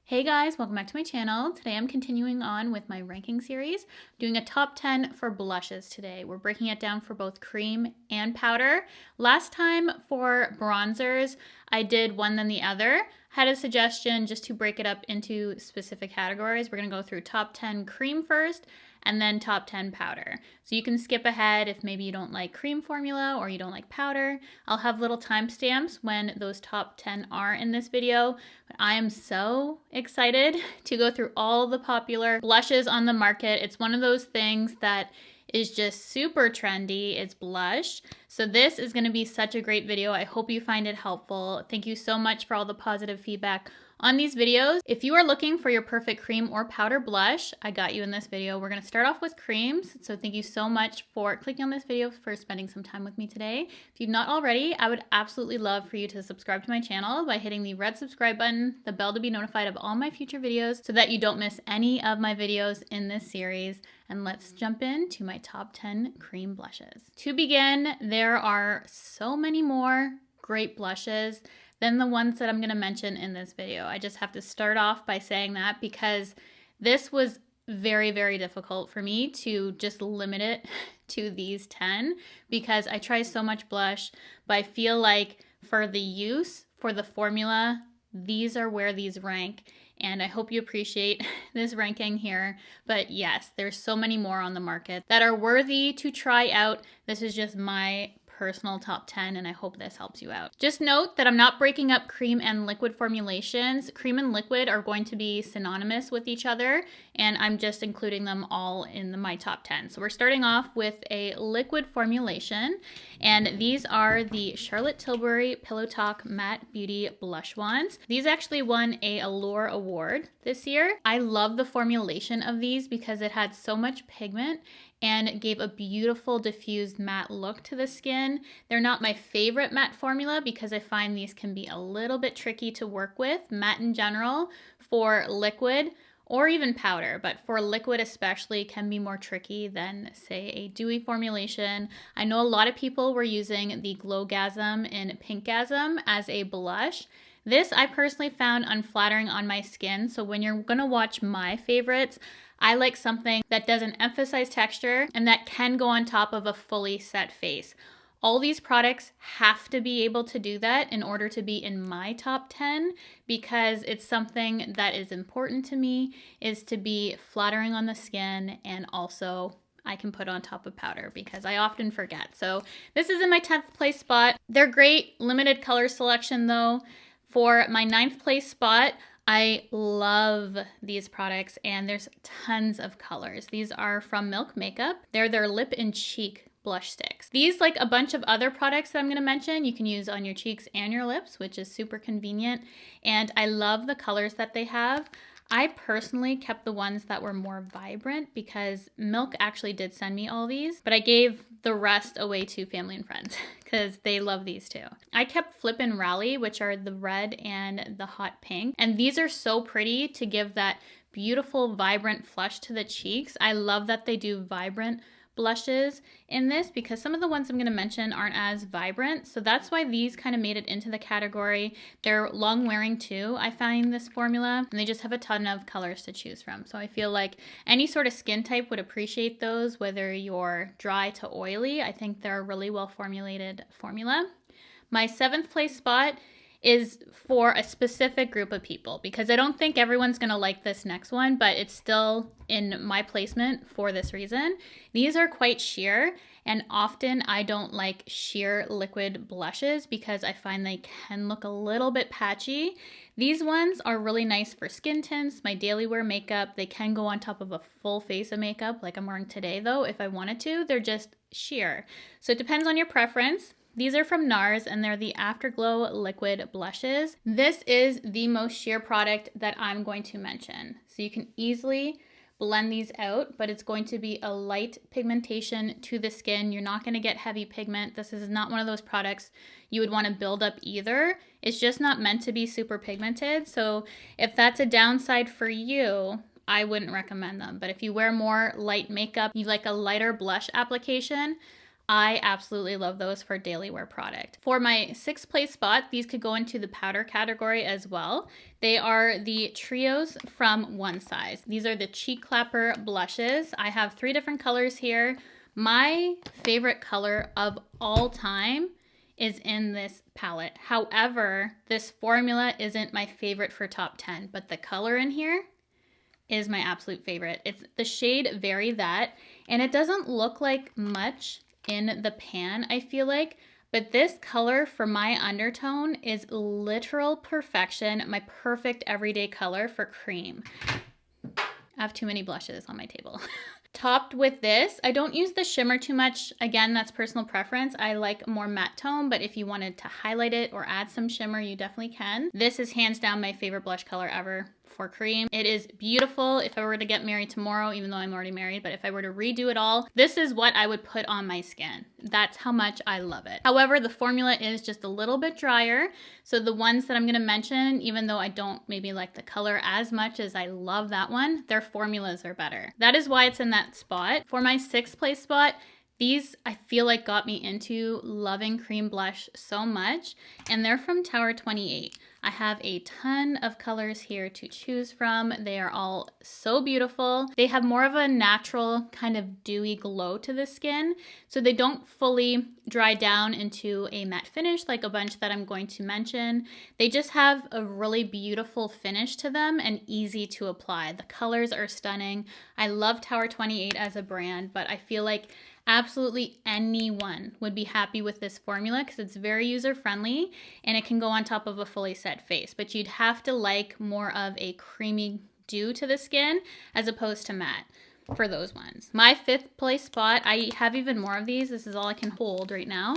Hey guys, welcome back to my channel. Today I'm continuing on with my ranking series, doing a top 10 for blushes today. We're breaking it down for both cream and powder. Last time for bronzers, I did one then the other. Had a suggestion just to break it up into specific categories. We're gonna go through top 10 cream first, and then top 10 powder. So you can skip ahead if maybe you don't like cream formula or you don't like powder. I'll have little timestamps when those top 10 are in this video. But I am so excited to go through all the popular blushes on the market. It's one of those things that is just super trendy. It's blush. So this is going to be such a great video. I hope you find it helpful. Thank you so much for all the positive feedback on these videos. If you are looking for your perfect cream or powder blush, I got you in this video. We're going to start off with creams. So thank you so much for clicking on this video, for spending some time with me today. If you've not already, I would absolutely love for you to subscribe to my channel by hitting the red subscribe button, the bell to be notified of all my future videos so that you don't miss any of my videos in this series. And let's jump into my top 10 cream blushes. To begin, there are so many more great blushes than the ones that I'm going to mention in this video. I just have to start off by saying that because this was very, very difficult for me to just limit it to these 10 because I try so much blush, but I feel like for the use, for the formula, these are where these rank. And I hope you appreciate this ranking here. But yes, there's so many more on the market that are worthy to try out. This is just my personal top 10 and I hope this helps you out. Just note that I'm not breaking up cream and liquid formulations. Cream and liquid are going to be synonymous with each other and I'm just including them all in my top 10. So we're starting off with a liquid formulation and these are the Charlotte Tilbury Pillow Talk Matte Beauty Blush Wands. These actually won a Allure Award this year. I love the formulation of these because it had so much pigment and gave a beautiful diffused matte look to the skin. They're not my favorite matte formula because I find these can be a little bit tricky to work with, matte in general, for liquid or even powder, but for liquid especially can be more tricky than, say, a dewy formulation. I know a lot of people were using the Glowgasm in Pinkgasm as a blush. This I personally found unflattering on my skin, so when you're gonna watch my favorites, I like something that doesn't emphasize texture and that can go on top of a fully set face. All these products have to be able to do that in order to be in my top 10 because it's something that is important to me, is to be flattering on the skin and also I can put on top of powder because I often forget. So this is in my 10th place spot. They're great, limited color selection though. For my 9th place spot, I love these products and there's tons of colors. These are from Milk Makeup. They're their lip and cheek blush sticks. These, like a bunch of other products that I'm going to mention, you can use on your cheeks and your lips, which is super convenient. And I love the colors that they have. I personally kept the ones that were more vibrant because Milk actually did send me all these, but I gave the rest away to family and friends because they love these too. I kept Flip and Rally, which are the red and the hot pink, and these are so pretty to give that beautiful, vibrant flush to the cheeks. I love that they do vibrant blushes in this because some of the ones I'm going to mention aren't as vibrant, so that's why these kind of made it into the category. They're long wearing too, I find this formula, and they just have a ton of colors to choose from, so I feel like any sort of skin type would appreciate those, whether you're dry to oily. I think they're a really well formulated formula. My 7th place spot is for a specific group of people because I don't think everyone's gonna like this next one, but it's still in my placement for this reason. These are quite sheer and often I don't like sheer liquid blushes because I find they can look a little bit patchy. These ones are really nice for skin tints, my daily wear makeup. They can go on top of a full face of makeup like I'm wearing today though if I wanted to. They're just sheer. So it depends on your preference. These are from NARS and they're the Afterglow Liquid Blushes. This is the most sheer product that I'm going to mention. So you can easily blend these out, but it's going to be a light pigmentation to the skin. You're not going to get heavy pigment. This is not one of those products you would want to build up either. It's just not meant to be super pigmented. So if that's a downside for you, I wouldn't recommend them. But if you wear more light makeup, you like a lighter blush application, I absolutely love those for daily wear product. For my 6th place spot, these could go into the powder category as well. They are the Trios from One Size. These are the Cheek Clapper blushes. I have 3 different colors here. My favorite color of all time is in this palette. However, this formula isn't my favorite for top 10, but the color in here is my absolute favorite. It's the shade Very That, and it doesn't look like much in the pan, I feel like, but this color for my undertone is literal perfection, my perfect everyday color for cream. I have too many blushes on my table. Topped with this, I don't use the shimmer too much. Again, that's personal preference. I like more matte tone, but if you wanted to highlight it or add some shimmer, you definitely can. This is hands down my favorite blush color ever for cream. It is beautiful. If I were to get married tomorrow, even though I'm already married, but if I were to redo it all, this is what I would put on my skin. That's how much I love it. However, the formula is just a little bit drier. So the ones that I'm gonna mention, even though I don't maybe like the color as much as I love that one, their formulas are better. That is why it's in that spot. For my 6th place spot, these I feel like got me into loving cream blush so much, and they're from Tower 28. I have a ton of colors here to choose from. They are all so beautiful. They have more of a natural kind of dewy glow to the skin, so they don't fully dry down into a matte finish like a bunch that I'm going to mention. They just have a really beautiful finish to them and easy to apply. The colors are stunning. I love Tower 28 as a brand, but I feel like absolutely anyone would be happy with this formula because it's very user-friendly and it can go on top of a fully set face, but you'd have to like more of a creamy dew to the skin as opposed to matte for those ones. My 5th place spot, I have even more of these. This is all I can hold right now,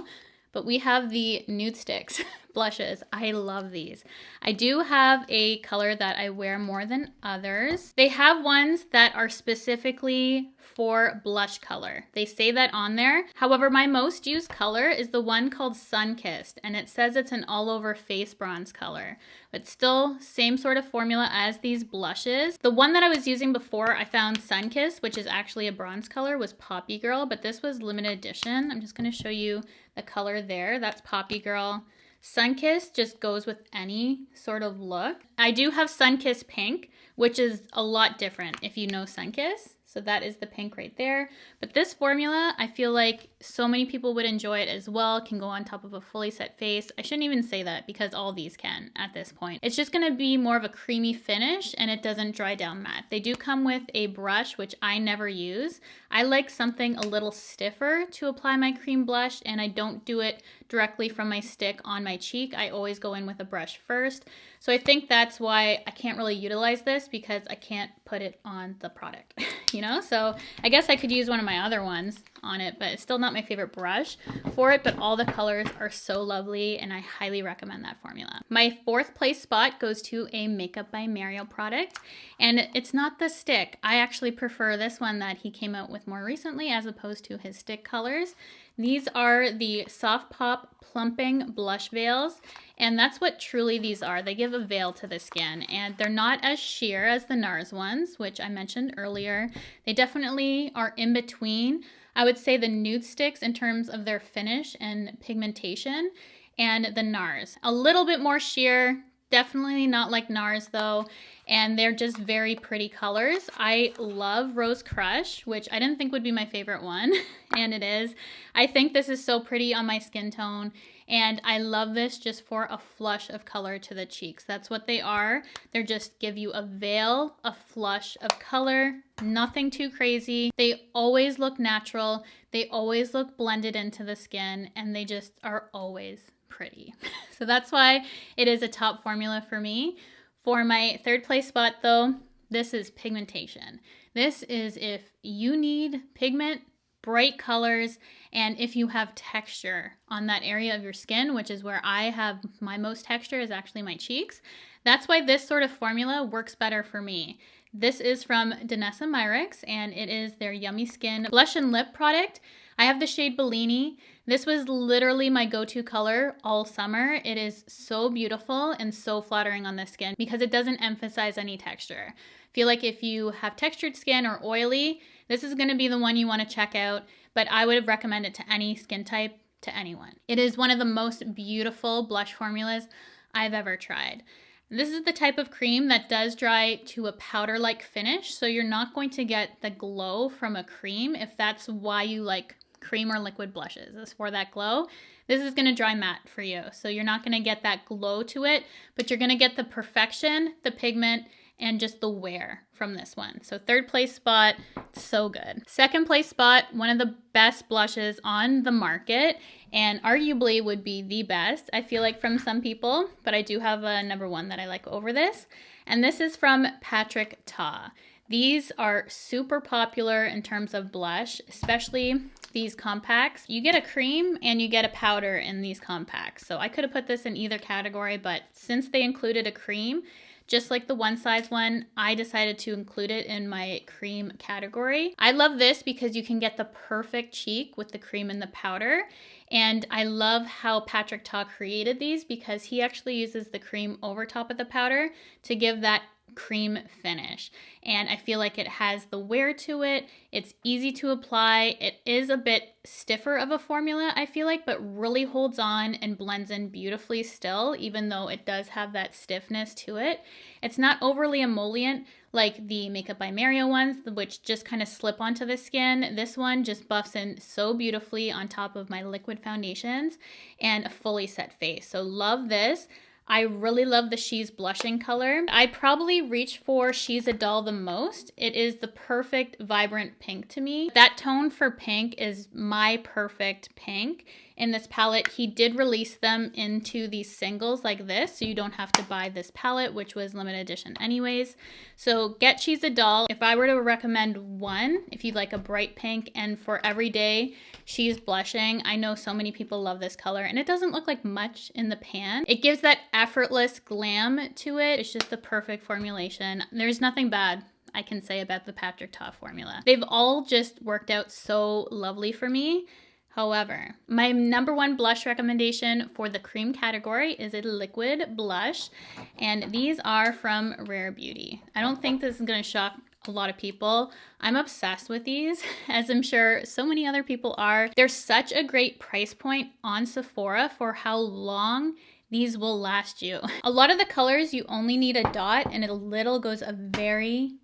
but we have the Nude Sticks blushes. I love these. I do have a color that I wear more than others. They have ones that are specifically for blush color. They say that on there. However, my most used color is the one called Sun-Kissed, and it says it's an all-over face bronze color, but still same sort of formula as these blushes. The one that I was using before I found Sun-Kissed, which is actually a bronze color, was Poppy Girl, but this was limited edition. I'm just gonna show you the color there. That's Poppy Girl. Sun-Kissed just goes with any sort of look. I do have Sun-Kissed Pink, which is a lot different if you know Sun-Kissed. So that is the pink right there. But this formula, I feel like so many people would enjoy it as well. Can go on top of a fully set face. I shouldn't even say that because all these can at this point. It's just gonna be more of a creamy finish and it doesn't dry down matte. They do come with a brush, which I never use. I like something a little stiffer to apply my cream blush, and I don't do it directly from my stick on my cheek. I always go in with a brush first. So I think that's why I can't really utilize this, because I can't put it on the product, you know? So I guess I could use one of my other ones on it, but it's still not my favorite brush for it, but all the colors are so lovely and I highly recommend that formula. My 4th place spot goes to a Makeup by Cheryl product, and it's not the stick. I actually prefer this one that he came out with more recently as opposed to his stick colors. These are the Soft Pop Plumping Blush Veils, and that's what truly these are. They give a veil to the skin, and they're not as sheer as the NARS ones, which I mentioned earlier. They definitely are in between, I would say, the Nude Sticks in terms of their finish and pigmentation, and the NARS. A little bit more sheer, definitely not like NARS though, and they're just very pretty colors. I love Rose Crush, which I didn't think would be my favorite one, and it is. I think this is so pretty on my skin tone, and I love this just for a flush of color to the cheeks. That's what they are. They're just give you a veil, a flush of color, nothing too crazy. They always look natural. They always look blended into the skin, and they just are always pretty. So that's why it is a top formula for me. For my 3rd place spot though, this is pigmentation. This is if you need pigment, bright colors, and if you have texture on that area of your skin, which is where I have my most texture, is actually my cheeks. That's why this sort of formula works better for me. This is from Danessa Myricks, and it is their Yummy Skin Blush and Lip product. I have the shade Bellini. This was literally my go-to color all summer. It is so beautiful and so flattering on the skin because it doesn't emphasize any texture. I feel like if you have textured skin or oily, this is going to be the one you want to check out, but I would recommend it to any skin type, to anyone. It is one of the most beautiful blush formulas I've ever tried. This is the type of cream that does dry to a powder-like finish, so you're not going to get the glow from a cream if that's why you like cream or liquid blushes, is for that glow. This is going to dry matte for you, so you're not going to get that glow to it, but you're going to get the perfection, the pigment, and just the wear from this one. So third place spot, so good. Second place spot, one of the best blushes on the market, and arguably would be the best, I feel like, from some people, but I do have a number one that I like over this, and this is from Patrick Ta. These are super popular in terms of blush, especially these compacts. You get a cream and you get a powder in these compacts. So I could have put this in either category, but since they included a cream, just like the one size one, I decided to include it in my cream category. I love this because you can get the perfect cheek with the cream and the powder. And I love how Patrick Ta created these because he actually uses the cream over top of the powder to give that cream finish. And I feel like it has the wear to it. It's easy to apply. It is a bit stiffer of a formula, I feel like, but really holds on and blends in beautifully still, even though it does have that stiffness to it. It's not overly emollient like the Makeup by Cheryl ones, which just kind of slip onto the skin. This one just buffs in so beautifully on top of my liquid foundations and a fully set face. So love this. I really love the She's blushing color. I probably reach for She's a Doll the most. It is the perfect vibrant pink to me. That tone for pink is my perfect pink. In this palette, he did release them into these singles like this, so you don't have to buy this palette, which was limited edition anyways. So get She's a Doll. If I were to recommend one, if you'd like a bright pink and for everyday She's blushing, I know so many people love this color and it doesn't look like much in the pan. It gives that effortless glam to it. It's just the perfect formulation. There's nothing bad I can say about the Patrick Ta formula. They've all just worked out so lovely for me. However, my number one blush recommendation for the cream category is a liquid blush, and these are from Rare Beauty. I don't think this is going to shock a lot of people. I'm obsessed with these, as I'm sure so many other people are. They're such a great price point on Sephora for how long these will last you. A lot of the colors, you only need a dot, and a little goes a very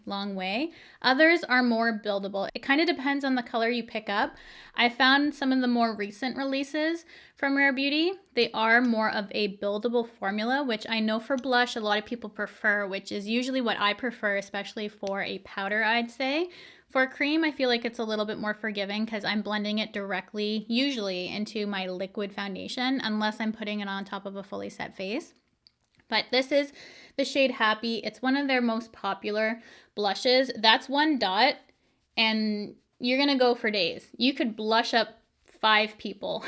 long way. Others are more buildable. It kind of depends on the color you pick up. I found some of the more recent releases from Rare Beauty, they are more of a buildable formula, which I know for blush a lot of people prefer, which is usually what I prefer, especially for a powder, I'd say. For cream, I feel like it's a little bit more forgiving because I'm blending it directly, usually, into my liquid foundation, unless I'm putting it on top of a fully set face. But this is the shade Happy. It's one of their most popular blushes. That's one dot, and you're gonna go for days. You could blush up 5 people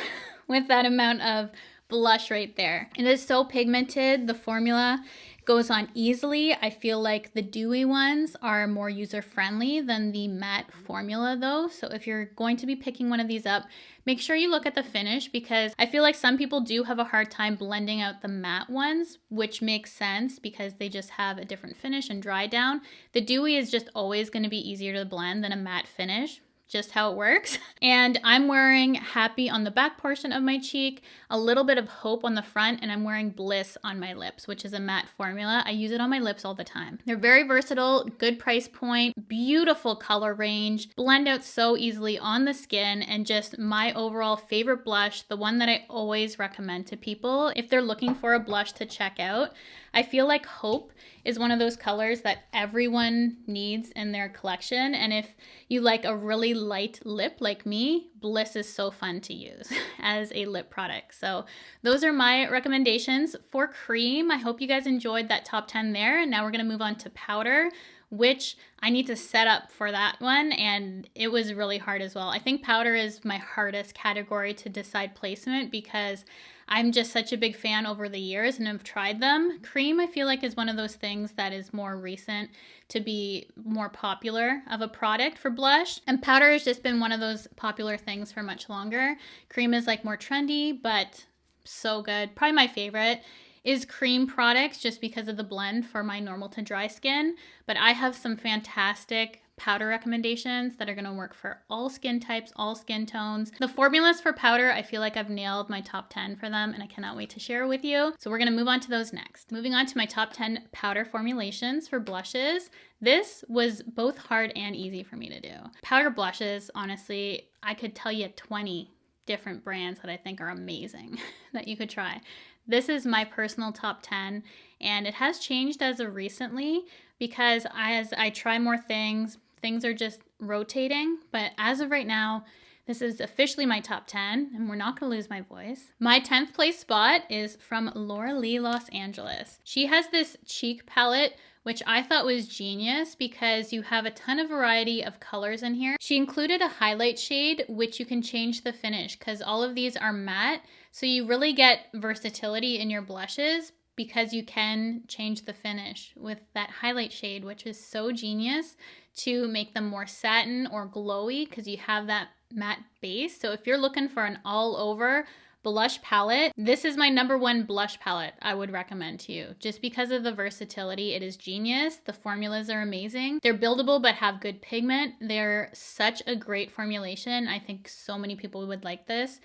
with that amount of blush right there. It is so pigmented. The formula goes on easily. I feel like the dewy ones are more user-friendly than the matte formula though. So if you're going to be picking one of these up, make sure you look at the finish because I feel like some people do have a hard time blending out the matte ones, which makes sense because they just have a different finish and dry down. The dewy is just always going to be easier to blend than a matte finish. Just how it works. And I'm wearing Happy on the back portion of my cheek, a little bit of Hope on the front, and I'm wearing Bliss on my lips, which is a matte formula. I use it on my lips all the time. They're very versatile, good price point, beautiful color range, blend out so easily on the skin, and just my overall favorite blush, the one that I always recommend to people if they're looking for a blush to check out. I feel like Hope is one of those colors that everyone needs in their collection. And if you like a really light lip like me, Bliss is so fun to use as a lip product. So those are my recommendations for cream. I hope you guys enjoyed that top 10 there. And now we're gonna move on to powder, which I need to set up for that one, and it was really hard as well. I think powder is my hardest category to decide placement because I'm just such a big fan over the years and have tried them. Cream, I feel like, is one of those things that is more recent to be more popular of a product for blush. And powder has just been one of those popular things for much longer. Cream is like more trendy, but so good. Probably my favorite is cream products just because of the blend for my normal to dry skin. But I have some fantastic powder recommendations that are going to work for all skin types, all skin tones. The formulas for powder, I feel like I've nailed my top 10 for them and I cannot wait to share with you. So we're going to move on to those next. Moving on to my top 10 powder formulations for blushes. This was both hard and easy for me to do. Powder blushes, honestly, I could tell you 20 different brands that I think are amazing that you could try. This is my personal top 10 and it has changed as of recently because as I try more things are just rotating. But as of right now, this is officially my top 10 and we're not going to lose my voice. My 10th place spot is from Laura Lee Los Angeles. She has this cheek palette which I thought was genius because you have a ton of variety of colors in here. She included a highlight shade which you can change the finish because all of these are matte. So you really get versatility in your blushes because you can change the finish with that highlight shade, which is so genius to make them more satin or glowy because you have that matte base. So if you're looking for an all over blush palette, this is my #1 blush palette I would recommend to you. Just because of the versatility, it is genius. The formulas are amazing. They're buildable but have good pigment. They're such a great formulation. I think so many people would like this.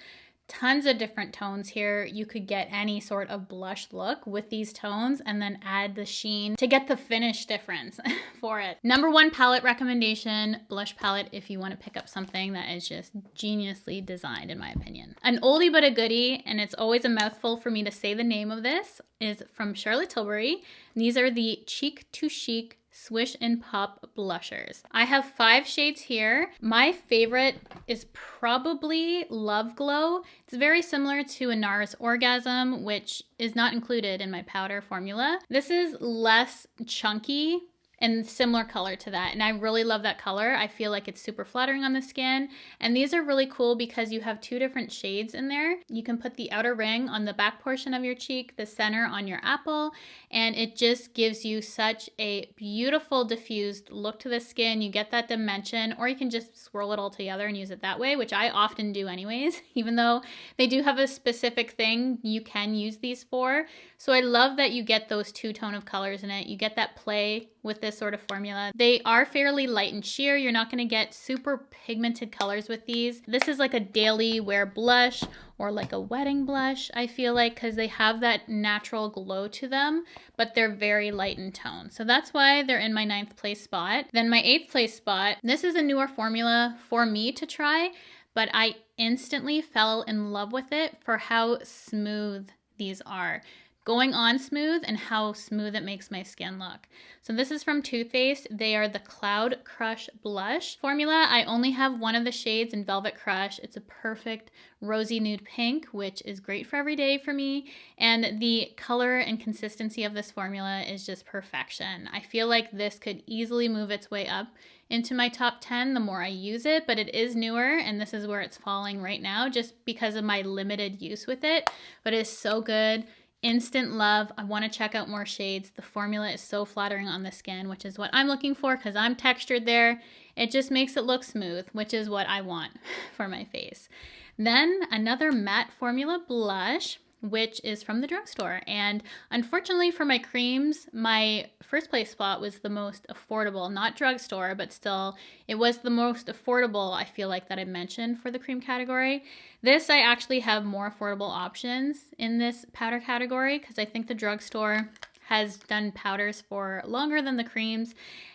Tons of different tones here. You could get any sort of blush look with these tones and then add the sheen to get the finish difference for it. #1 palette recommendation, blush palette if you want to pick up something that is just geniusly designed in my opinion. An oldie but a goodie, and it's always a mouthful for me to say the name of this, is from Charlotte Tilbury. These are the Cheek to Chic Swish and Pop blushers. I have 5 shades here. My favorite is probably Love Glow. It's very similar to a NARS Orgasm, which is not included in my powder formula. This is less chunky and similar color to that. And I really love that color. I feel like it's super flattering on the skin. And these are really cool because you have 2 different shades in there. You can put the outer ring on the back portion of your cheek, the center on your apple, and it just gives you such a beautiful diffused look to the skin. You get that dimension, or you can just swirl it all together and use it that way, which I often do anyways, even though they do have a specific thing you can use these for. So I love that you get those 2 tone of colors in it. You get that play with this sort of formula. They are fairly light and sheer. You're not going to get super pigmented colors with these. This is like a daily wear blush or like a wedding blush, I feel like, because they have that natural glow to them, but they're very light in tone. So that's why they're in my 9th place spot. Then my 8th place spot, this is a newer formula for me to try, but I instantly fell in love with it for how smooth these are. Going on smooth and how smooth it makes my skin look. So this is from Too Faced. They are the Cloud Crush Blush formula. I only have one of the shades in Velvet Crush. It's a perfect rosy nude pink, which is great for every day for me. And the color and consistency of this formula is just perfection. I feel like this could easily move its way up into my top 10 the more I use it, but it is newer and this is where it's falling right now just because of my limited use with it. But it is so good. Instant love. I want to check out more shades. The formula is so flattering on the skin, which is what I'm looking for because I'm textured there. It just makes it look smooth, which is what I want for my face. Then another matte formula blush, which is from the drugstore. And unfortunately for my creams, my first place spot was the most affordable, not drugstore, but still it was the most affordable, I feel like, that I mentioned for the cream category. This, I actually have more affordable options in this powder category because I think the drugstore has done powders for longer than the creams.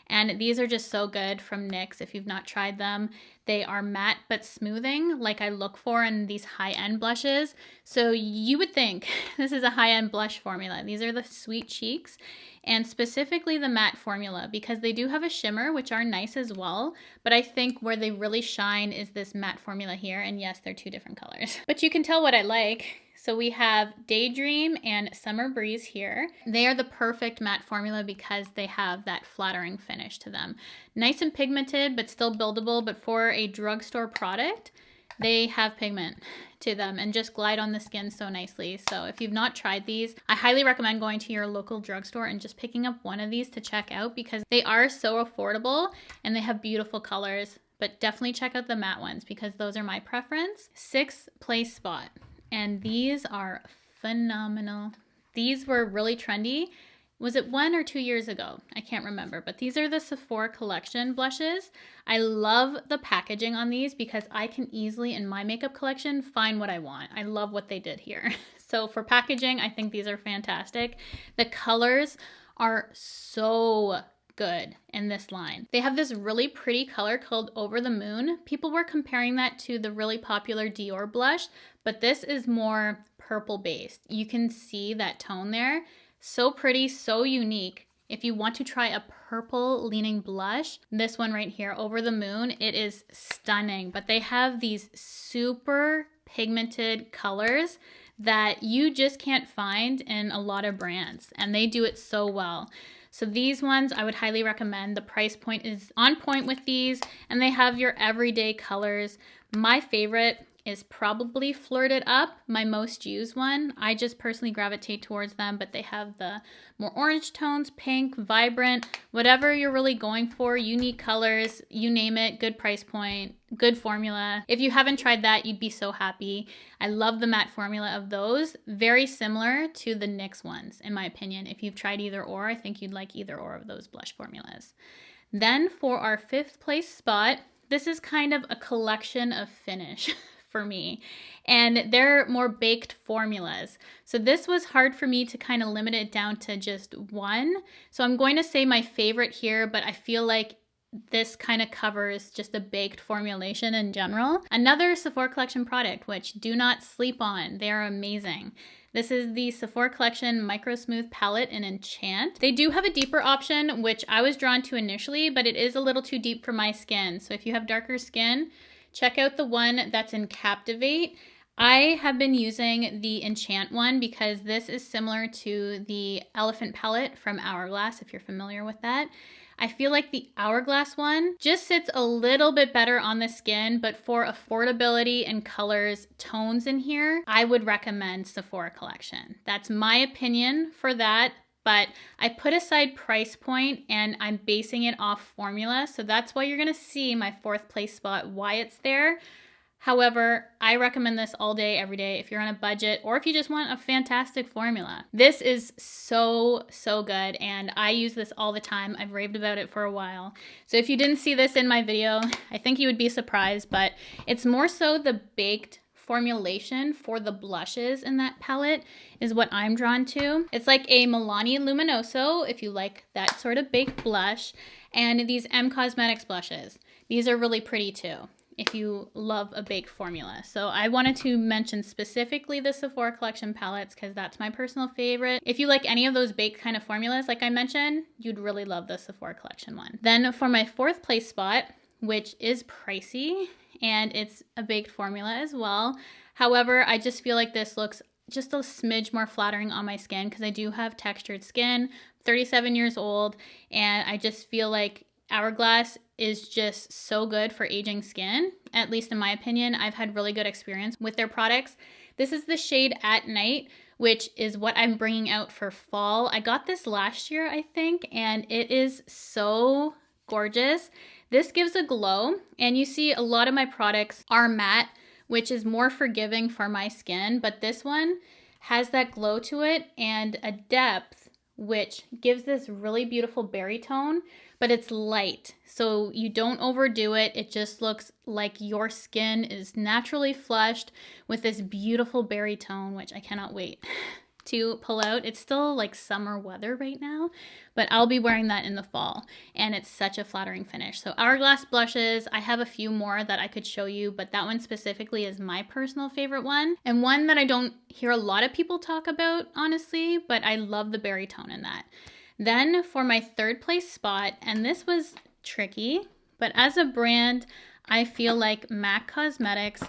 And these are just so good from NYX if you've not tried them. They are matte but smoothing like I look for in these high-end blushes. So you would think this is a high-end blush formula. These are the Sweet Cheeks and specifically the matte formula because they do have a shimmer, which are nice as well. But I think where they really shine is this matte formula here. And yes, they're 2 different colors. But you can tell what I like. So we have Daydream and Summer Breeze here. They are the perfect matte formula because they have that flattering finish to them. Nice and pigmented, but still buildable. But for a drugstore product, they have pigment to them and just glide on the skin so nicely. So if you've not tried these, I highly recommend going to your local drugstore and just picking up one of these to check out because they are so affordable and they have beautiful colors. But definitely check out the matte ones because those are my preference. 6th place spot. And these are phenomenal. These were really trendy. Was it 1 or 2 years ago? I can't remember, but these are the Sephora collection blushes. I love the packaging on these because I can easily, in my makeup collection, find what I want. I love what they did here. So for packaging, I think these are fantastic. The colors are so good in this line. They have this really pretty color called Over the Moon. People were comparing that to the really popular Dior blush, but this is more purple based. You can see that tone there. So pretty, so unique. If you want to try a purple leaning blush, this one right here, Over the Moon, it is stunning. But they have these super pigmented colors that you just can't find in a lot of brands, and they do it so well. So these ones I would highly recommend. The price point is on point with these, and they have your everyday colors. My favorite is probably Flirted Up, my most used one. I just personally gravitate towards them, but they have the more orange tones, pink, vibrant, whatever you're really going for, unique colors, you name it, good price point, good formula. If you haven't tried that, you'd be so happy. I love the matte formula of those. Very similar to the NYX ones, in my opinion. If you've tried either or, I think you'd like either or of those blush formulas. Then for our 5th place spot, this is kind of a collection of finish for me, and they're more baked formulas. So this was hard for me to kind of limit it down to just one. So I'm going to say my favorite here, but I feel like this kind of covers just a baked formulation in general. Another Sephora Collection product, which do not sleep on. They are amazing. This is the Sephora Collection Micro Smooth Palette in Enchant. They do have a deeper option, which I was drawn to initially, but it is a little too deep for my skin. So if you have darker skin, check out the one that's in Captivate. I have been using the Enchant one because this is similar to the Elephant palette from Hourglass, if you're familiar with that. I feel like the Hourglass one just sits a little bit better on the skin, but for affordability and colors, tones in here, I would recommend Sephora Collection. That's my opinion for that. But I put aside price point and I'm basing it off formula. So that's why you're gonna see my 4th place spot, why it's there. However, I recommend this all day, every day, if you're on a budget or if you just want a fantastic formula. This is so, so good, and I use this all the time. I've raved about it for a while. So if you didn't see this in my video, I think you would be surprised, but it's more so the baked formulation for the blushes in that palette is what I'm drawn to. It's like a Milani Luminoso, if you like that sort of baked blush, and these M Cosmetics blushes. These are really pretty too, if you love a baked formula. So I wanted to mention specifically the Sephora Collection palettes because that's my personal favorite. If you like any of those baked kind of formulas, like I mentioned, you'd really love the Sephora Collection one. Then for my 4th place spot, which is pricey, and it's a baked formula as well. However, I just feel like this looks just a smidge more flattering on my skin because I do have textured skin, 37 years old, and I just feel like Hourglass is just so good for aging skin, at least in my opinion. I've had really good experience with their products. This is the shade At Night, which is what I'm bringing out for fall. I got this last year, I think, and it is so gorgeous. This gives a glow, and you see a lot of my products are matte, which is more forgiving for my skin, but this one has that glow to it and a depth, which gives this really beautiful berry tone, but it's light, so you don't overdo it. It just looks like your skin is naturally flushed with this beautiful berry tone, which I cannot wait to pull out. It's still like summer weather right now, but I'll be wearing that in the fall, and it's such a flattering finish. So Hourglass blushes, I have a few more that I could show you, but that one specifically is my personal favorite one, and one that I don't hear a lot of people talk about, honestly, but I love the berry tone in that. Then for my 3rd place spot, and this was tricky, but as a brand, I feel like MAC Cosmetics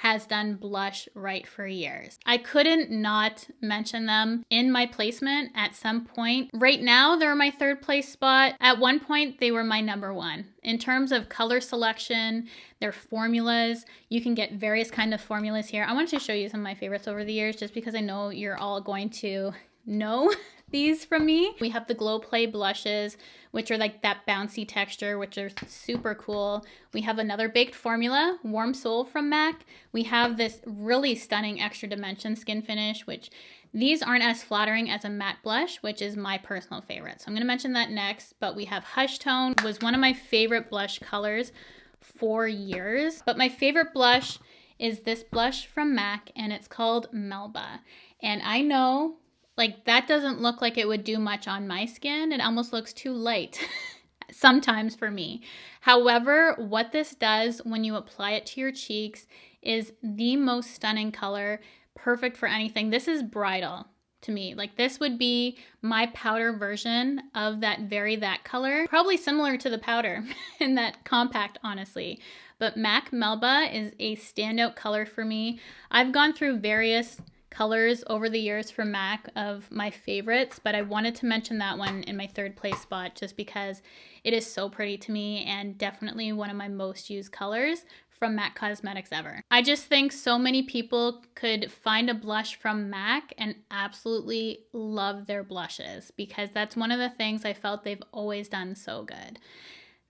has done blush right for years. I couldn't not mention them in my placement at some point. Right now, they're my third place spot. At one point, they were my number one. In terms of color selection, their formulas, you can get various kind of formulas here. I wanted to show you some of my favorites over the years just because I know you're all going to know these from me. We have the Glow Play blushes, which are like that bouncy texture, which are super cool. We have another baked formula, Warm Soul from MAC. We have this really stunning extra dimension skin finish, which these aren't as flattering as a matte blush, which is my personal favorite. So I'm gonna mention that next, but we have Hush Tone, was one of my favorite blush colors for years. But my favorite blush is this blush from MAC, and it's called Melba. And I know, like, that doesn't look like it would do much on my skin. It almost looks too light sometimes for me. However, what this does when you apply it to your cheeks is the most stunning color, perfect for anything. This is bridal to me. Like, this would be my powder version of that color. Probably similar to the powder in that compact, honestly. But MAC Melba is a standout color for me. I've gone through various colors over the years from MAC of my favorites, but I wanted to mention that one in my third place spot just because it is so pretty to me and definitely one of my most used colors from MAC Cosmetics ever. I just think so many people could find a blush from MAC and absolutely love their blushes because that's one of the things I felt they've always done so good.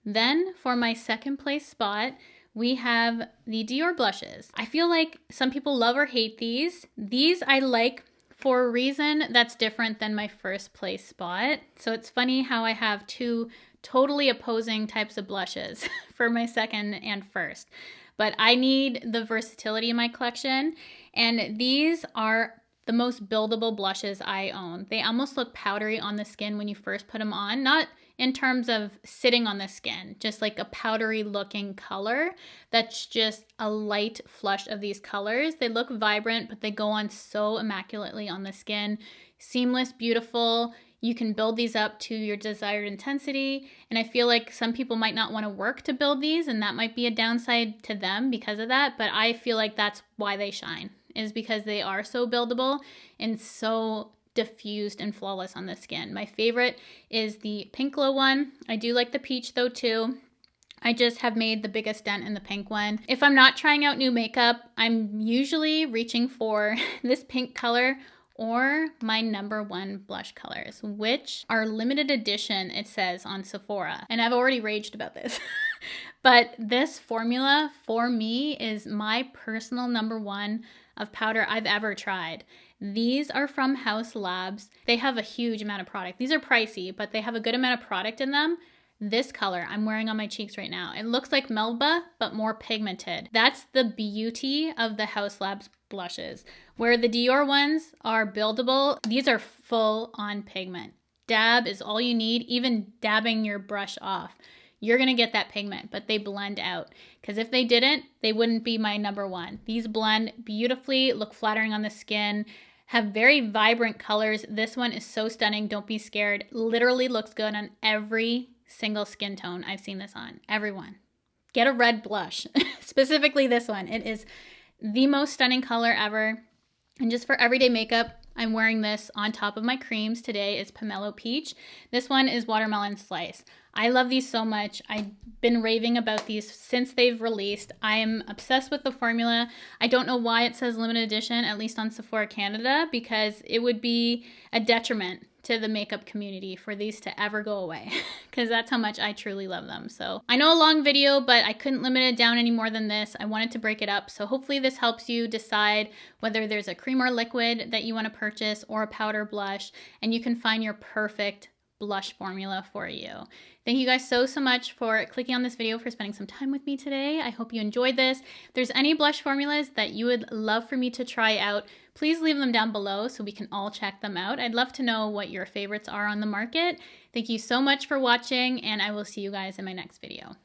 Then for my second place spot, we have the Dior blushes. I feel like some people love or hate these. These I like for a reason that's different than my first place spot. So it's funny how I have two totally opposing types of blushes for my second and first. But I need the versatility in my collection, and these are the most buildable blushes I own. They almost look powdery on the skin when you first put them on, not in terms of sitting on the skin, just like a powdery looking color that's just a light flush of these colors. They look vibrant, but they go on so immaculately on the skin. Seamless, beautiful. You can build these up to your desired intensity, and I feel like some people might not want to work to build these, and that might be a downside to them because of that, but I feel like that's why they shine, is because they are so buildable and so diffused and flawless on the skin. My favorite is the Pink Glow one. I do like the peach though too. I just have made the biggest dent in the pink one. If I'm not trying out new makeup, I'm usually reaching for this pink color or my number one blush colors, which are limited edition, it says on Sephora. And I've already raged about this. But this formula for me is my personal number one of powder I've ever tried. These are from House Labs. They have a huge amount of product. These are pricey, but they have a good amount of product in them. This color I'm wearing on my cheeks right now, it looks like Melba, but more pigmented. That's the beauty of the House Labs blushes. Where the Dior ones are buildable, these are full on pigment. Dab is all you need, even dabbing your brush off. You're gonna get that pigment, but they blend out. Because if they didn't, they wouldn't be my number one. These blend beautifully, look flattering on the skin, have very vibrant colors. This one is so stunning, don't be scared. Literally looks good on every single skin tone I've seen this on. Everyone. Get a red blush, specifically this one. It is the most stunning color ever. And just for everyday makeup, I'm wearing this on top of my creams. Today is Pomelo Peach. This one is Watermelon Slice. I love these so much. I've been raving about these since they've released. I am obsessed with the formula. I don't know why it says limited edition, at least on Sephora Canada, because it would be a detriment to the makeup community for these to ever go away, because that's how much I truly love them. So I know a long video, but I couldn't limit it down any more than this. I wanted to break it up. So hopefully this helps you decide whether there's a cream or liquid that you want to purchase or a powder blush, and you can find your perfect blush formula for you. Thank you guys so much for clicking on this video, for spending some time with me today. I hope you enjoyed this. If there's any blush formulas that you would love for me to try out, please leave them down below so we can all check them out. I'd love to know what your favorites are on the market. Thank you so much for watching, and I will see you guys in my next video.